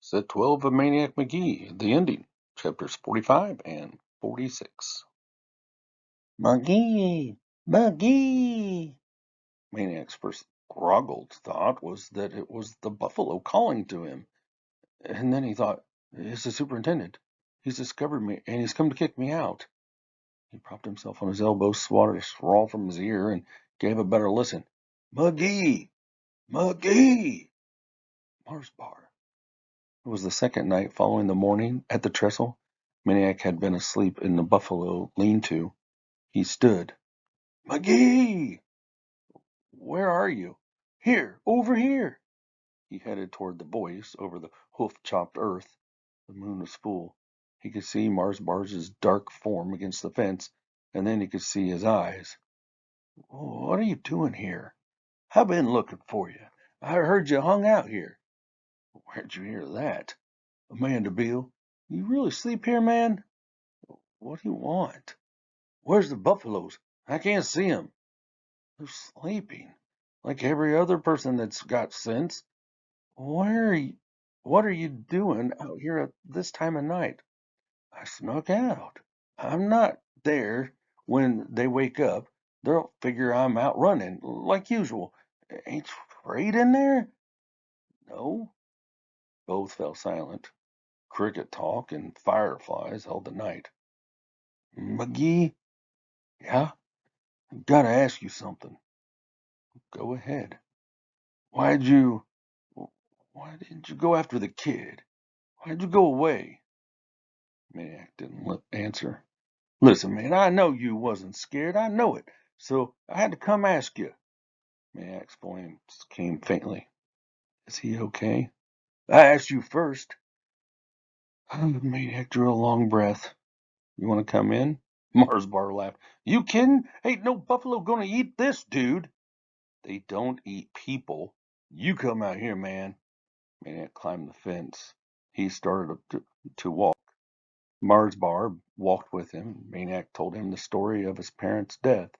Set 12 of Maniac Magee, the ending, chapters 45 and 46. Magee! Magee! Maniac's first groggled thought was that it was the buffalo calling to him, and then he thought, it's the superintendent. He's discovered me, and he's come to kick me out. He propped himself on his elbow, swatted a straw from his ear, and gave a better listen. Magee! Magee! Mars bar. It was the second night following the morning at the trestle. Maniac had been asleep in the buffalo lean-to. He stood. Magee! Where are you? Here, over here. He headed toward the voice over the hoof-chopped earth. The moon was full. He could see Mars Bar's dark form against the fence, and then he could see his eyes. What are you doing here? I've been looking for you. I heard you hung out here. Where'd you hear that? Amanda Beale, you really sleep here, man? What do you want? Where's the buffaloes? I can't see 'em. They're sleeping, like every other person that's got sense. Where are you? What are you doing out here at this time of night? I snuck out. I'm not there when they wake up. They'll figure I'm out running, like usual. Ain't you afraid in there? No. Both fell silent. Cricket talk and fireflies held the night. McGee? Yeah? Gotta ask you something. Go ahead. Why'd you... Why didn't you go after the kid? Why'd you go away? Maniac didn't answer. Listen, man, I know you wasn't scared. I know it. So I had to come ask you. Maniac's voice came faintly. Is he okay? I asked you first. Maniac drew a long breath. You want to come in? Mars Bar laughed. You kidding? Ain't no buffalo gonna eat this dude. They don't eat people. You come out here, man. Maniac climbed the fence. He started to walk. Mars Bar walked with him. Maniac told him the story of his parents' death.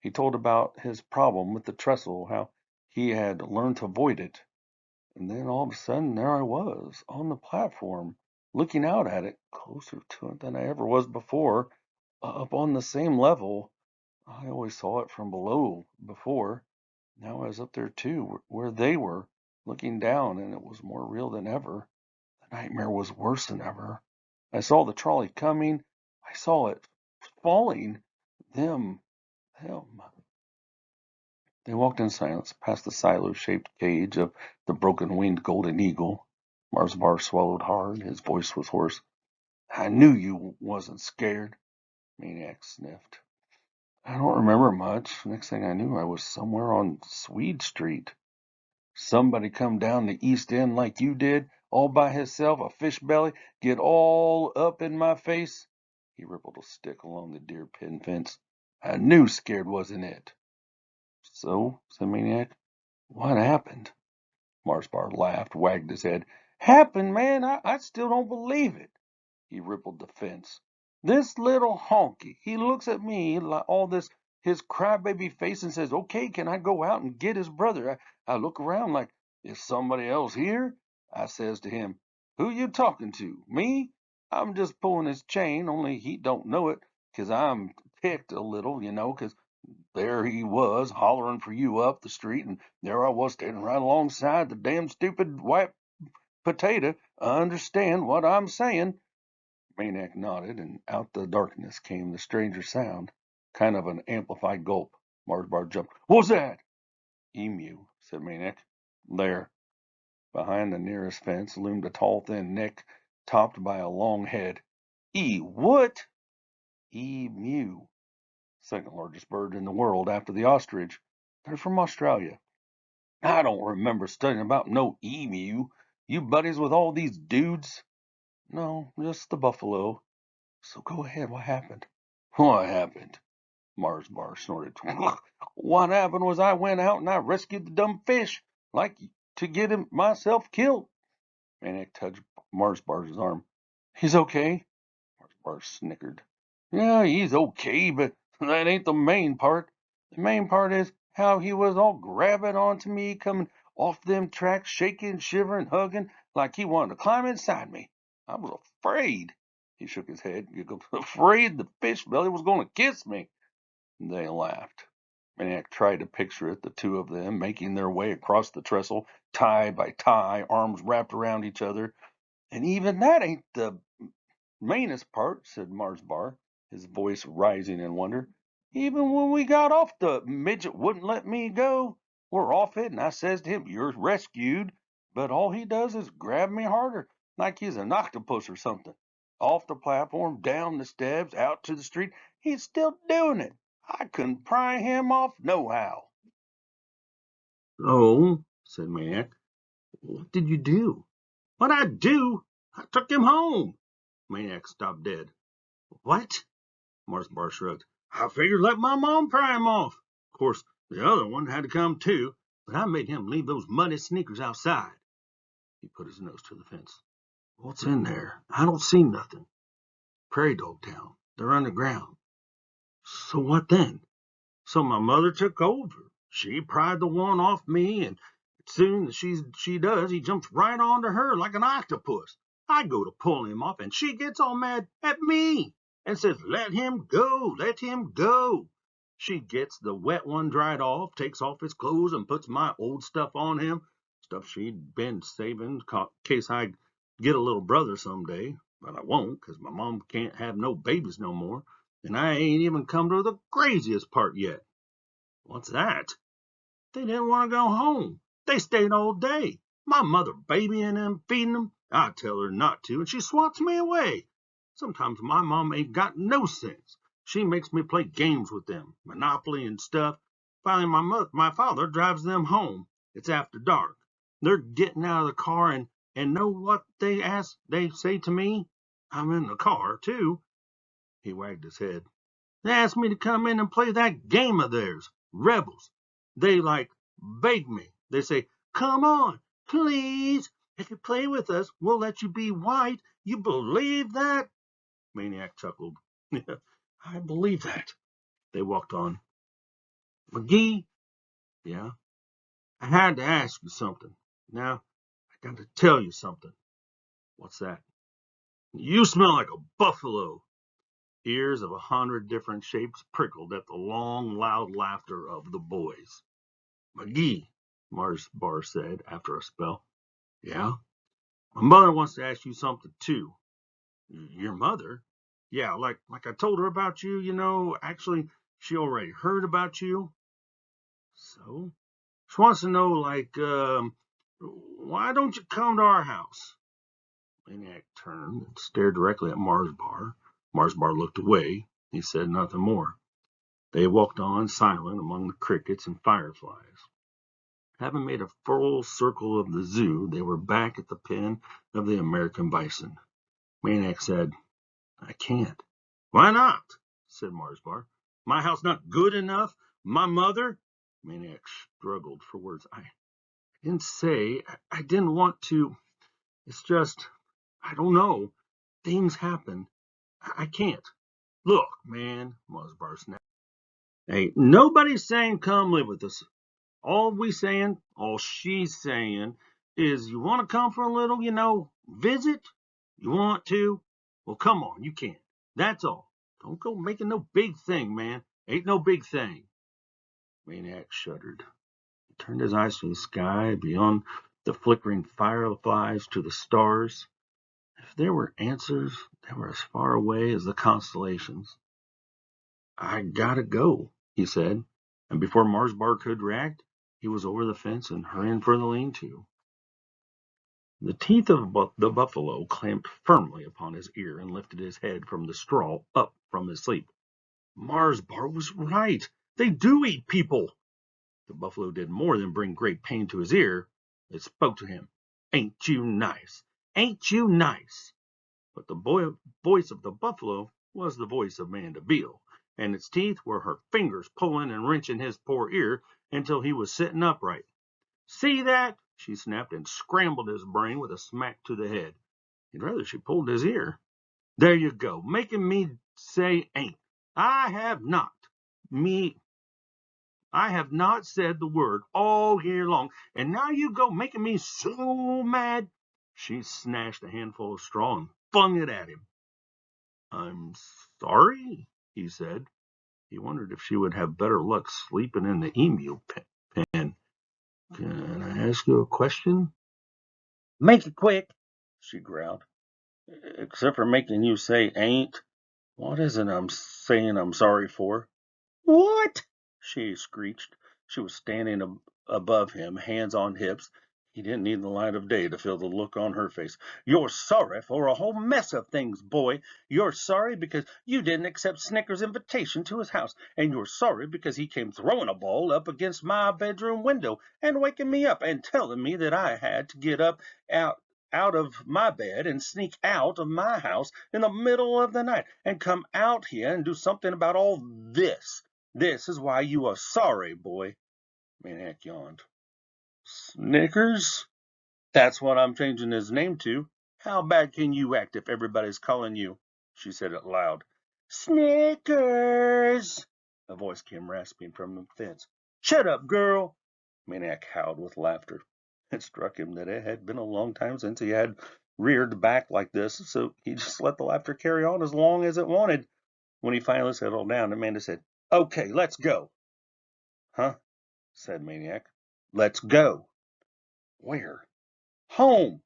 He told about his problem with the trestle, how he had learned to avoid it. And then all of a sudden, there I was, on the platform, looking out at it, closer to it than I ever was before, up on the same level. I always saw it from below before. Now I was up there too, where they were, looking down, and it was more real than ever. The nightmare was worse than ever. I saw the trolley coming. I saw it falling. Them. Them. They walked in silence past the silo-shaped cage of the broken-winged golden eagle. Mars Bar swallowed hard. His voice was hoarse. I knew you wasn't scared. Maniac sniffed. I don't remember much. Next thing I knew, I was somewhere on Swede Street. Somebody come down the East End like you did, all by himself, a fish belly, get all up in my face. He rippled a stick along the deer pin fence. I knew scared wasn't it. So, said Maniac, what happened? Mars Bar laughed, wagged his head. Happened, man? I still don't believe it. He rippled the fence. This little honky, he looks at me like all this his crybaby face and says, okay, can I go out and get his brother? I look around like, is somebody else here? I says to him, who you talking to? Me? I'm just pulling his chain, only he don't know it, 'cause I'm ticked a little, 'cause there he was hollering for you up the street, and there I was standing right alongside the damn stupid white potato. Understand what I'm saying? Maniac nodded, and out the darkness came the stranger sound, kind of an amplified gulp. Mars Bar jumped. What's that? Emu, said Maniac. There. Behind the nearest fence loomed a tall, thin neck, topped by a long head. What? Emu. Second largest bird in the world after the ostrich. They're from Australia. I don't remember studying about no emu. You buddies with all these dudes? No, just the buffalo. So go ahead, what happened? What happened? Mars Bar snorted. What happened was I went out and I rescued the dumb fish, like to get him myself killed. Maniac touched Mars Bar's arm. He's okay. Mars Bar snickered. Yeah, he's okay, but that ain't the main part. The main part is how he was all grabbing onto me, coming off them tracks, shaking, shivering, hugging, like he wanted to climb inside me. I was afraid. He shook his head, giggled, afraid the fish belly was going to kiss me. They laughed. Maniac tried to picture it, the two of them making their way across the trestle, tie by tie, arms wrapped around each other. And even that ain't the mainest part, said Mars Bar, his voice rising in wonder. Even when we got off, the midget wouldn't let me go. We're off it, and I says to him, "You're rescued." But all he does is grab me harder, like he's an octopus or something. Off the platform, down the steps, out to the street. He's still doing it. I couldn't pry him off nohow. Oh, said Maniac. What did you do? What I do? I took him home. Maniac stopped dead. What? Mars Bar shrugged. I figured let my mom pry him off. Of course, the other one had to come too, but I made him leave those muddy sneakers outside. He put his nose to the fence. What's in there? I don't see nothing. Prairie dog town. They're underground. So what then? So my mother took over. She pried the one off me, and as soon as she does, he jumps right onto her like an octopus. I go to pull him off, and she gets all mad at me and says, "Let him go, let him go." She gets the wet one dried off, takes off his clothes, and puts my old stuff on him, stuff she'd been saving in case I get a little brother someday. But I won't, 'cause my mom can't have no babies no more, and I ain't even come to the craziest part yet. What's that? They didn't want to go home. They stayed all day. My mother babying them, feeding them. I tell her not to, and she swats me away. Sometimes my mom ain't got no sense. She makes me play games with them, Monopoly and stuff. Finally, my father drives them home. It's after dark. They're getting out of the car, and know what they say to me? I'm in the car, too. He wagged his head. They asked me to come in and play that game of theirs, Rebels. They beg me. They say, "Come on, please. If you play with us, we'll let you be white." You believe that? Maniac chuckled. I believe that. They walked on. McGee, yeah, I had to ask you something. Now, I got to tell you something. What's that? You smell like a buffalo. Ears of 100 different shapes prickled at the long, loud laughter of the boys. McGee, Mars Bar said after a spell. Yeah? My mother wants to ask you something too. Your mother? Yeah, like I told her about you, actually she already heard about you. So? She wants to know, why don't you come to our house? Maniac turned and stared directly at Mars Bar. Mars Bar looked away. He said nothing more. They walked on silent among the crickets and fireflies. Having made a full circle of the zoo, they were back at the pen of the American bison. Maniac said, I can't. Why not? Said Marsbar. My house not good enough? My mother? Maniac struggled for words. I didn't say. I didn't want to. It's just, I don't know. Things happen. I can't. Look, man, Marsbar snapped. Ain't nobody saying come live with us. All she's saying is, you want to come for a little, visit? You want to? Well, come on, you can. That's all. Don't go making no big thing, man. Ain't no big thing. Maniac shuddered. He turned his eyes to the sky, beyond the flickering fireflies to the stars. If there were answers, they were as far away as the constellations. I gotta go, he said, and before Marsbar could react, he was over the fence and hurrying for the lean-to. The teeth of the buffalo clamped firmly upon his ear and lifted his head from the straw up from his sleep. Marsbar was right. They do eat people. The buffalo did more than bring great pain to his ear. It spoke to him. Ain't you nice? Ain't you nice? But the voice of the buffalo was the voice of Mandeville, and its teeth were her fingers pulling and wrenching his poor ear until he was sitting upright. See that? She snapped and scrambled his brain with a smack to the head. He'd rather she pulled his ear. There you go, making me say ain't. I have not. Me, I have not said the word all year long, and now you go making me so mad. She snatched a handful of straw and flung it at him. I'm sorry, he said. He wondered if she would have better luck sleeping in the emu pen. Can I ask you a question? Make it quick, she growled. Except for making you say ain't. What is it I'm saying I'm sorry for? What? She screeched. She was standing above him, hands on hips. He didn't need the light of day to feel the look on her face. You're sorry for a whole mess of things, boy. You're sorry because you didn't accept Snicker's invitation to his house, and you're sorry because he came throwing a ball up against my bedroom window and waking me up and telling me that I had to get up out of my bed and sneak out of my house in the middle of the night and come out here and do something about all this. This is why you are sorry, boy. Maniac yawned. Snickers? That's what I'm changing his name to. How bad can you act if everybody's calling you? She said it loud. Snickers! A voice came rasping from the fence. Shut up, girl! Maniac howled with laughter. It struck him that it had been a long time since he had reared back like this, so he just let the laughter carry on as long as it wanted. When he finally settled down, Amanda said, Okay, let's go. Huh? Said Maniac. Let's go. Where? Home.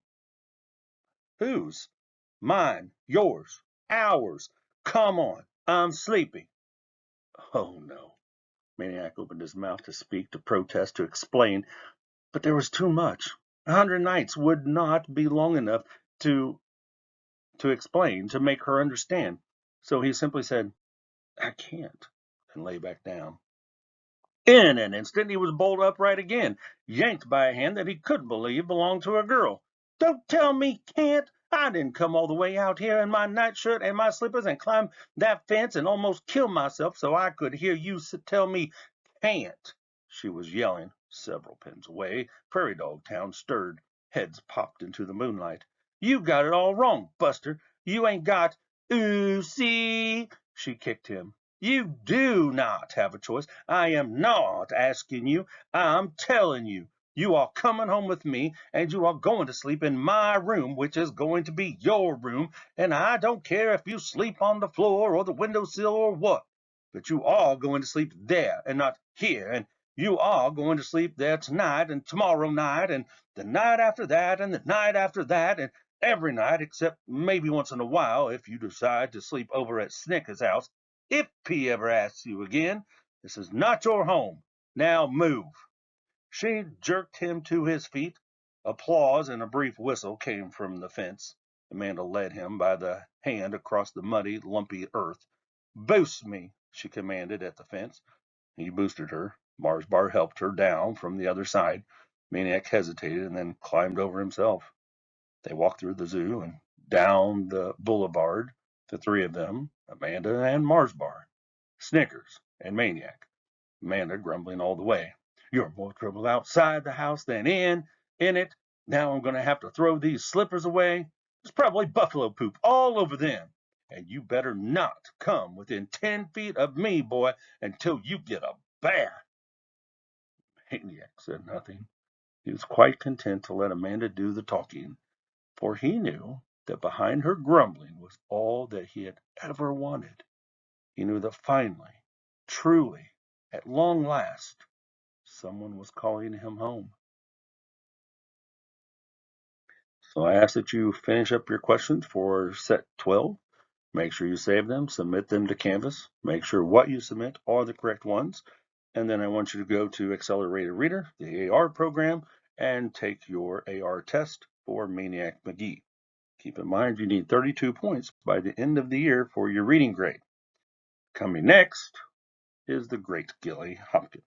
Whose? Mine. Yours. Ours. Come on. I'm sleepy. Oh, no. Maniac opened his mouth to speak, to protest, to explain, but there was too much. 100 nights would not be long enough to explain, to make her understand. So he simply said, I can't, and lay back down. In an instant he was bowled upright again, yanked by a hand that he couldn't believe belonged to a girl. Don't tell me can't! I didn't come all the way out here in my nightshirt and my slippers and climb that fence and almost kill myself so I could hear you tell me can't. She was yelling. Several pens away, Prairie Dog Town stirred. Heads popped into the moonlight. You got it all wrong, Buster. You ain't got... Ooh, see? She kicked him. You do not have a choice. I am not asking you. I'm telling you. You are coming home with me, and you are going to sleep in my room, which is going to be your room, and I don't care if you sleep on the floor or the windowsill or what. But you are going to sleep there and not here, and you are going to sleep there tonight and tomorrow night and the night after that and the night after that and every night except maybe once in a while if you decide to sleep over at Snicker's house. If he ever asks you again, this is not your home. Now move. She jerked him to his feet. Applause and a brief whistle came from the fence. Amanda led him by the hand across the muddy, lumpy earth. Boost me, she commanded at the fence. He boosted her. Mars Bar helped her down from the other side. Maniac hesitated and then climbed over himself. They walked through the zoo and down the boulevard, the three of them, Amanda and Mars Bar, Snickers and Maniac. Amanda grumbling all the way. You're more trouble outside the house than in it. Now I'm going to have to throw these slippers away. There's probably buffalo poop all over them. And you better not come within 10 feet of me, boy, until you get a bath. Maniac said nothing. He was quite content to let Amanda do the talking, for he knew that behind her grumbling was all that he had ever wanted. He knew that finally, truly, at long last, someone was calling him home. So I ask that you finish up your questions for set 12. Make sure you save them, submit them to Canvas. Make sure what you submit are the correct ones. And then I want you to go to Accelerated Reader, the AR program, and take your AR test for Maniac Magee. Keep in mind you need 32 points by the end of the year for your reading grade. Coming next is the great Gilly Hopkins.